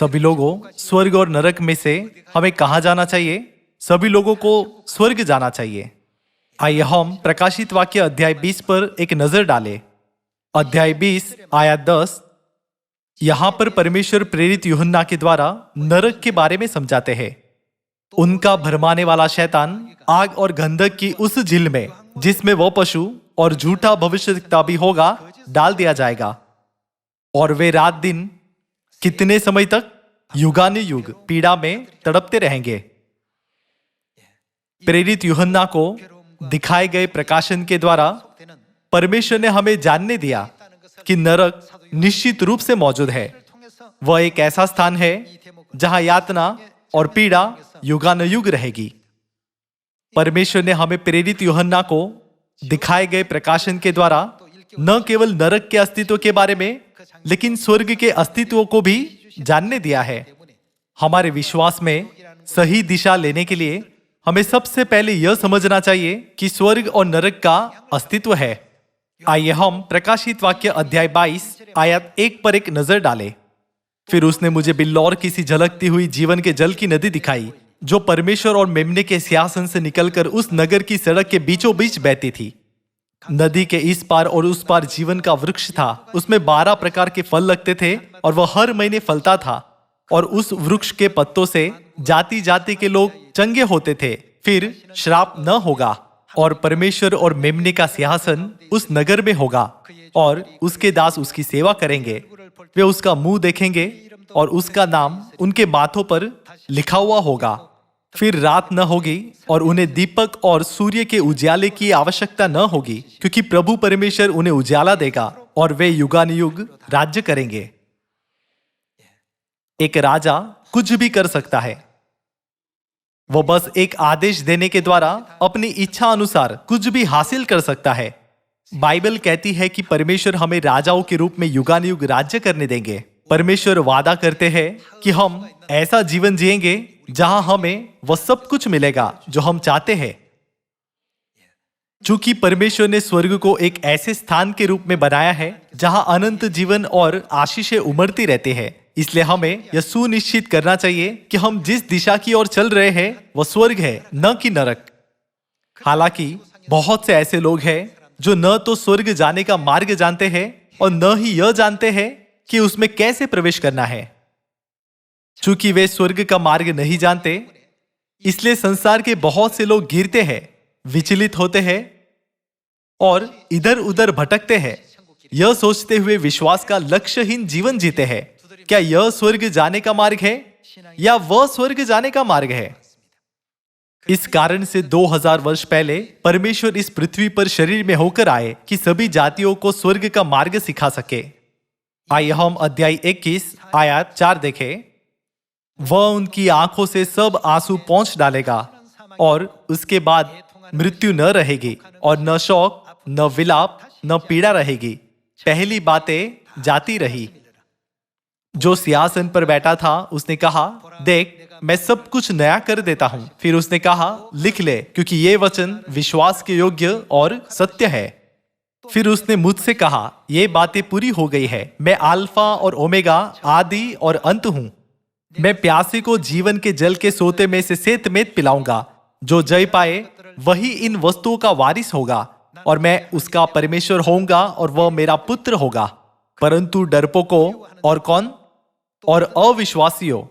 सभी लोगों, स्वर्ग और नरक में से हमें कहाँ जाना चाहिए? सभी लोगों को स्वर्ग जाना चाहिए। आइए हम प्रकाशित वाक्य अध्याय 20 पर एक नजर डालें। अध्याय 20 आयत 10। यहां पर परमेश्वर प्रेरित यूहन्ना के द्वारा नरक के बारे में समझाते हैं। उनका भरमाने वाला शैतान आग और गंधक की उस झील में, जिसमें वह पशु और झूठा भविष्यवक्ता भी होगा, डाल दिया जाएगा। और वे रात दिन कितने समय तक? युगानुयुग पीड़ा में तड़पते रहेंगे। प्रेरित यूहन्ना को दिखाए गए प्रकाशन के द्वारा परमेश्वर ने हमें जानने दिया कि नरक निश्चित रूप से मौजूद है। वह एक ऐसा स्थान है जहां यातना और पीड़ा युगानुयुग रहेगी। परमेश्वर ने हमें प्रेरित यूहन्ना को दिखाए गए प्रकाशन के द्वारा न केवल नरक के अस्तित्व के बारे में, लेकिन स्वर्ग के अस्तित्व को भी जानने दिया है। हमारे विश्वास में सही दिशा लेने के लिए हमें सबसे पहले यह समझना चाहिए कि स्वर्ग और नरक का अस्तित्व है। आइए हम प्रकाशित वाक्य अध्याय 22 आयत 1 पर एक नजर डालें। फिर उसने मुझे बिल्लौर किसी झलकती हुई जीवन के जल की नदी दिखाई, जो परमेश्वर और मेमने के सिंहासन से निकलकर उस नगर की सड़क के बीचों बीच बहती थी। नदी के इस पार और उस पार जीवन का वृक्ष था। उसमें 12 प्रकार के फल लगते थे और वह हर महीने फलता था। और उस वृक्ष के पत्तों से जाति जाति के लोग चंगे होते थे। फिर श्राप न होगा। और परमेश्वर और मेमने का सिंहासन उस नगर में होगा और उसके दास उसकी सेवा करेंगे। वे उसका मुंह देखेंगे और उसका नाम उनके माथों पर लिखा हुआ होगा। फिर रात न होगी और उन्हें दीपक और सूर्य के उजाले की आवश्यकता न होगी, क्योंकि प्रभु परमेश्वर उन्हें उजाला देगा और वे युगानुयुग राज्य करेंगे। एक राजा कुछ भी कर सकता है। वो बस एक आदेश देने के द्वारा अपनी इच्छा अनुसार कुछ भी हासिल कर सकता है। बाइबल कहती है कि परमेश्वर हमें राजाओं के रूप में युगानुयुग राज्य करने देंगे। परमेश्वर वादा करते हैं कि हम ऐसा जीवन जिएंगे जहां हमें वह सब कुछ मिलेगा जो हम चाहते हैं। चूंकि परमेश्वर ने स्वर्ग को एक ऐसे स्थान के रूप में बनाया है जहां अनंत जीवन और आशीषें उमड़ती रहती है, इसलिए हमें यह सुनिश्चित करना चाहिए कि हम जिस दिशा की ओर चल रहे हैं वह स्वर्ग है, न कि नरक। हालांकि बहुत से ऐसे लोग हैं जो न तो स्वर्ग जाने का मार्ग जानते हैं और न ही यह जानते हैं कि उसमें कैसे प्रवेश करना है। चूंकि वे स्वर्ग का मार्ग नहीं जानते, इसलिए संसार के बहुत से लोग गिरते हैं, विचलित होते हैं और इधर उधर भटकते हैं, यह सोचते हुए विश्वास का लक्ष्यहीन जीवन जीते हैं। क्या यह स्वर्ग जाने का मार्ग है या वह स्वर्ग जाने का मार्ग है? इस कारण से 2000 वर्ष पहले परमेश्वर इस पृथ्वी पर शरीर में होकर आए कि सभी जातियों को स्वर्ग का मार्ग सिखा सके। आइए हम अध्याय 21 आयत 4 देखें। वह उनकी आंखों से सब आंसू पोंछ डालेगा और उसके बाद मृत्यु न रहेगी और न शोक, न विलाप, न पीड़ा रहेगी। पहली बातें जाती रही। जो सिंहासन पर बैठा था उसने कहा, देख, मैं सब कुछ नया कर देता हूं। फिर उसने कहा, लिख ले, क्योंकि ये वचन विश्वास के योग्य और सत्य है। फिर उसने मुझसे कहा, ये बातें पूरी हो गई है। मैं अल्फा और ओमेगा, आदि और अंत हूं। मैं प्यासे को जीवन के जल के सोते में से सेतमेत पिलाऊंगा। जो जय पाए वही इन वस्तुओं का वारिस होगा और मैं उसका परमेश्वर होऊंगा और वह मेरा पुत्र होगा। परंतु डरपोकों और कौन और अविश्वासियों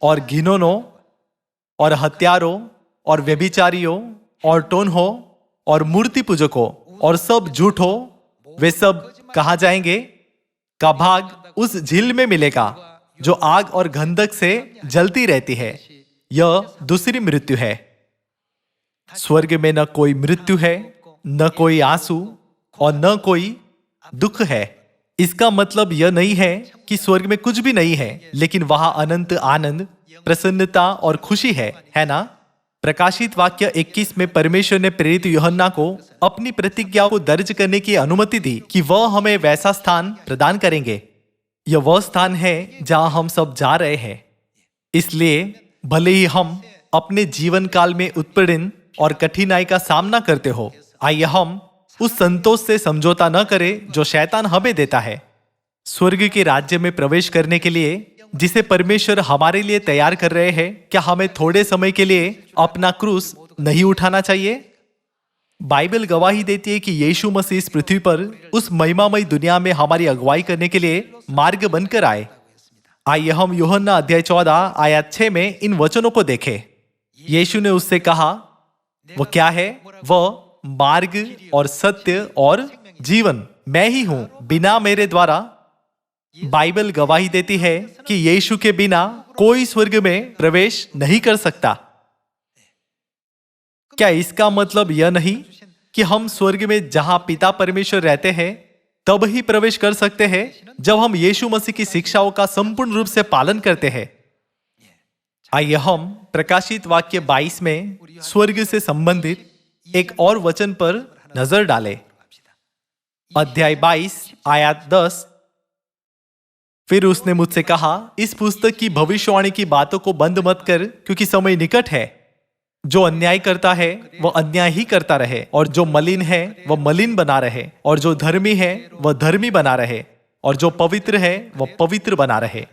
और घिनौनों और हत्यारों और व्यभिचारियों और टोन्हों और मूर्ति पूजकों और सब झूठों, वे सब कहाँ जाएंगे? का भाग उस झील में मिलेगा जो आग और गंधक से जलती रहती है। यह दूसरी मृत्यु है। स्वर्ग में न कोई मृत्यु है, न कोई आंसू और न कोई दुख है। इसका मतलब यह नहीं है कि स्वर्ग में कुछ भी नहीं है, लेकिन वहां अनंत आनंद, प्रसन्नता और खुशी है ना? प्रकाशित वाक्य 21 में परमेश्वर ने प्रेरित यूहन्ना को अपनी प्रतिज्ञा को दर्ज करने की अनुमति दी कि वह हमें वैसा स्थान प्रदान करेंगे। यह वह स्थान है जहां हम सब जा रहे हैं। इसलिए भले ही हम अपने जीवन काल में उत्पीड़न और कठिनाई का सामना करते हो, आइए हम उस संतोष से समझौता न करें जो शैतान हमें देता है। स्वर्ग के राज्य में प्रवेश करने के लिए जिसे परमेश्वर हमारे लिए तैयार कर रहे हैं, क्या हमें थोड़े समय के लिए अपना क्रूस नहीं उठाना चाहिए? बाइबल गवाही देती है कि यीशु मसीह इस पृथ्वी पर उस महिमामय दुनिया में हमारी अगुवाई करने के लिए मार्ग बनकर आए। आइए हम यूहन्ना अध्याय 14 आयत 6 में इन वचनों को देखें। यीशु ने उससे कहा, वो क्या है? वह मार्ग और सत्य और जीवन, मैं ही हूं, बिना मेरे द्वारा। बाइबल गवाही देती है कि यीशु के बिना कोई स्वर्ग में प्रवेश नहीं कर सकता। क्या इसका मतलब यह नहीं कि हम स्वर्ग में जहां पिता परमेश्वर रहते हैं तब ही प्रवेश कर सकते हैं जब हम यीशु मसीह की शिक्षाओं का संपूर्ण रूप से पालन करते हैं? आइए हम प्रकाशित वाक्य 22 में स्वर्ग से संबंधित एक और वचन पर नजर डालें। अध्याय 22 आयत 10। फिर उसने मुझसे कहा, इस पुस्तक की भविष्यवाणी की बातों को बंद मत कर, क्योंकि समय निकट है। जो अन्याय करता है वह अन्याय ही करता रहे, और जो मलिन है वह मलिन बना रहे, और जो धर्मी है वह धर्मी बना रहे, और जो पवित्र है वह पवित्र बना रहे।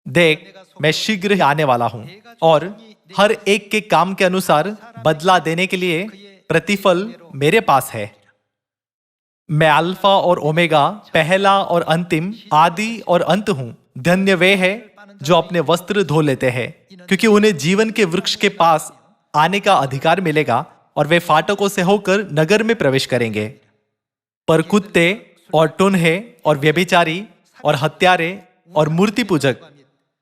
देख, मैं शीघ्र ही आने वाला हूं, और हर एक के काम के अनुसार बदला देने के लिए प्रतिफल मेरे पास है। मैं अल्फा और ओमेगा, पहला और अंतिम, आदि और अंत हूं। धन्य वे हैं जो अपने वस्त्र धो लेते हैं, क्योंकि उन्हें जीवन के वृक्ष के पास आने का अधिकार मिलेगा, और वे फाटकों से होकर नगर में प्रवेश करेंगे। पर कुत्ते और टुन्हे और व्यभिचारी और हत्यारे और मूर्ति पूजक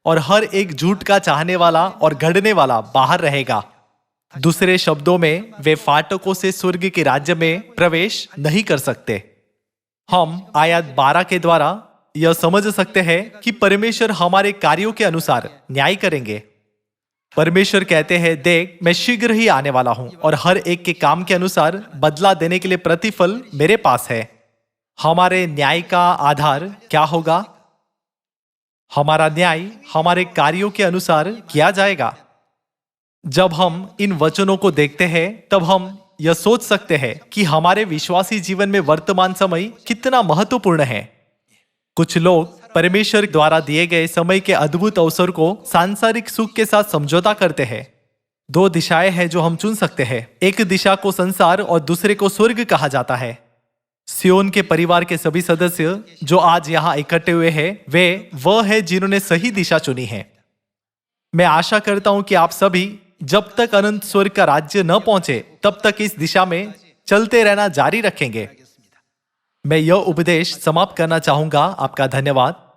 और हर एक झूठ का चाहने वाला और गढ़ने वाला बाहर रहेगा। दूसरे शब्दों में, वे फाटकों से स्वर्ग के राज्य में प्रवेश नहीं कर सकते। हम आयत 12 के द्वारा यह समझ सकते हैं कि परमेश्वर हमारे कार्यों के अनुसार न्याय करेंगे। परमेश्वर कहते हैं, देख, मैं शीघ्र ही आने वाला हूं, और हर एक के काम के अनुसार बदला देने के लिए प्रतिफल मेरे पास है। हमारे न्याय का आधार क्या होगा? हमारा न्याय हमारे कार्यों के अनुसार किया जाएगा। जब हम इन वचनों को देखते हैं तब हम यह सोच सकते हैं कि हमारे विश्वासी जीवन में वर्तमान समय कितना महत्वपूर्ण है। कुछ लोग परमेश्वर द्वारा दिए गए समय के अद्भुत अवसर को सांसारिक सुख के साथ समझौता करते हैं। दो दिशाएं हैं जो हम चुन सकते हैं। एक दिशा को संसार और दूसरे को स्वर्ग कहा जाता है। सियोन के परिवार के सभी सदस्य जो आज यहाँ इकट्ठे हुए हैं, वे वह है जिन्होंने सही दिशा चुनी है। मैं आशा करता हूं कि आप सभी जब तक अनंत स्वर्ग का राज्य न पहुंचे तब तक इस दिशा में चलते रहना जारी रखेंगे। मैं यह उपदेश समाप्त करना चाहूंगा। आपका धन्यवाद।